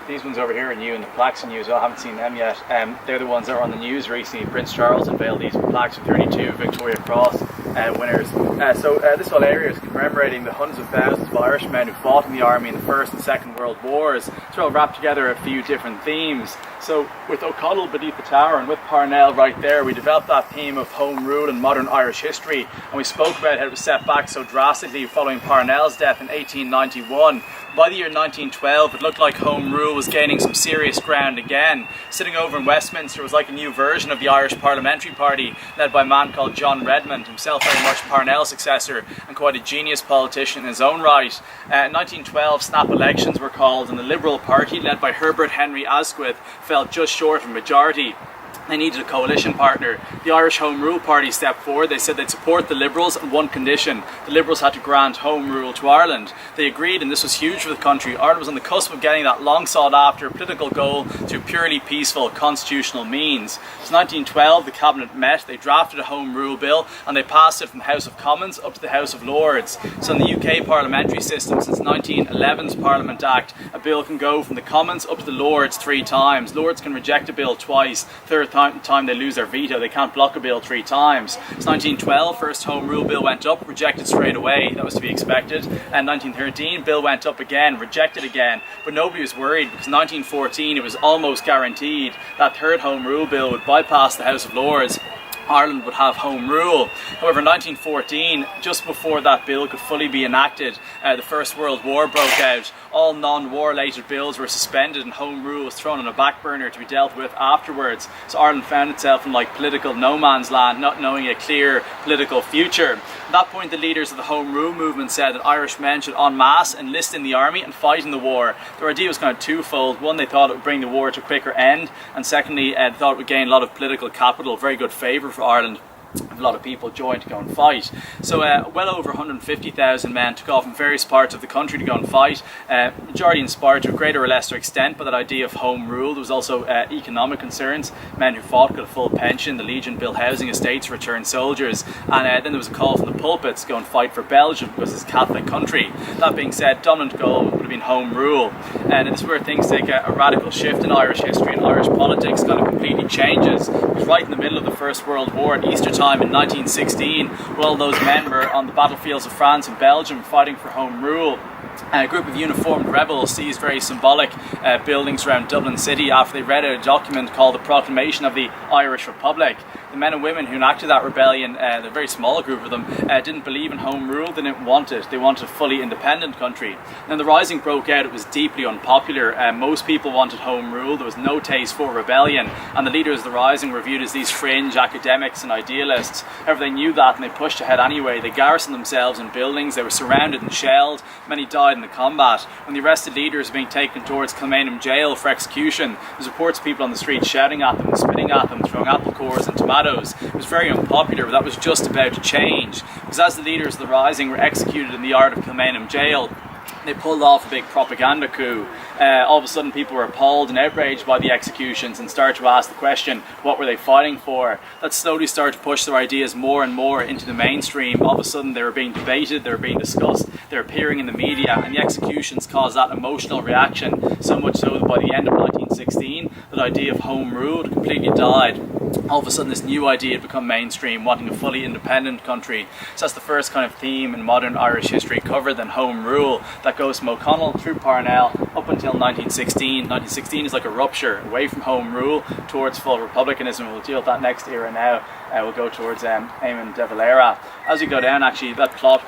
These ones over here are new, and the plaques are new as well. I haven't seen them yet. They're the ones that are on the news recently. Prince Charles unveiled these plaques with 32 Victoria Cross winners. This whole area is commemorating the hundreds of thousands of Irishmen who fought in the army in the First and Second World Wars. It's all wrapped together a few different themes. So with O'Connell beneath the tower and with Parnell right there, we developed that theme of home rule and modern Irish history, and we spoke about how it was set back so drastically following Parnell's death in 1891. By the year 1912, it looked like home rule was gaining some serious ground again. Sitting over in Westminster was like a new version of the Irish Parliamentary Party, led by a man called John Redmond, himself very much Parnell's successor and quite a genius politician in his own right. In 1912, snap elections were called, and the Liberal Party, led by Herbert Henry Asquith, fell just short of a majority. They needed a coalition partner. The Irish Home Rule Party stepped forward. They said they'd support the Liberals on one condition. The Liberals had to grant home rule to Ireland. They agreed, and this was huge for the country. Ireland was on the cusp of getting that long sought after political goal through purely peaceful constitutional means. So 1912, the Cabinet met, they drafted a Home Rule Bill, and they passed it from the House of Commons up to the House of Lords. So in the UK parliamentary system, since 1911's Parliament Act, a bill can go from the Commons up to the Lords 3 times. Lords can reject a bill twice. Third time they lose their veto. They can't block a bill 3 times. It's 1912, first Home Rule Bill went up, rejected straight away. That was to be expected. And 1913, bill went up again, rejected again. But nobody was worried, because 1914 it was almost guaranteed that third Home Rule Bill would bypass the House of Lords. Ireland would have home rule. However, in 1914, just before that bill could fully be enacted, the First World War broke out. All non-war related bills were suspended and home rule was thrown on a back burner to be dealt with afterwards. So Ireland found itself in like political no man's land, not knowing a clear political future. At that point, the leaders of the Home Rule movement said that Irish men should en masse enlist in the army and fight in the war. Their idea was kind of twofold. One, they thought it would bring the war to a quicker end, and secondly, they thought it would gain a lot of political capital, very good favour for Ireland. A lot of people joined to go and fight. So well over 150,000 men took off from various parts of the country to go and fight. Majority inspired to a greater or lesser extent by that idea of home rule. There was also economic concerns. Men who fought got a full pension. The Legion built housing estates for returned soldiers. And then there was a call from the pulpits to go and fight for Belgium because it's a Catholic country. That being said, dominant goal would have been home rule. And this is where things take a radical shift in Irish history, and Irish politics kind of completely changes. Because right in the middle of the First World War at Easter time in 1916, where all those men were on the battlefields of France and Belgium fighting for home rule. A group of uniformed rebels seized very symbolic buildings around Dublin city after they read a document called the Proclamation of the Irish Republic. The men and women who enacted that rebellion, a very small group of them, didn't believe in home rule. They didn't want it. They wanted a fully independent country. When the Rising broke out, it was deeply unpopular. Most people wanted home rule. There was no taste for rebellion, and the leaders of the Rising were viewed as these fringe academics and idealists. However, they knew that and they pushed ahead anyway. They garrisoned themselves in buildings. They were surrounded and shelled. Many died in the combat. When the arrested leaders were being taken towards Kilmainham jail for execution, there was reports of people on the street shouting at them, spitting at them, throwing apple cores and tomatoes. It was very unpopular, but that was just about to change. Because as the leaders of the Rising were executed in the yard of Kilmainham jail, they pulled off a big propaganda coup. All of a sudden people were appalled and outraged by the executions and started to ask the question, what were they fighting for? That slowly started to push their ideas more and more into the mainstream. All of a sudden they were being debated, they were being discussed, they were appearing in the media, and the executions caused that emotional reaction, so much so that by the end of 1916, that idea of home rule had completely died. All of a sudden this new idea had become mainstream, wanting a fully independent country. So that's the first kind of theme in modern Irish history covered than home rule, that goes from O'Connell through Parnell up until 1916. 1916 is like a rupture away from home rule towards full republicanism. We'll deal with that next era now. We'll go towards Eamon de Valera. As we go down, actually, that plot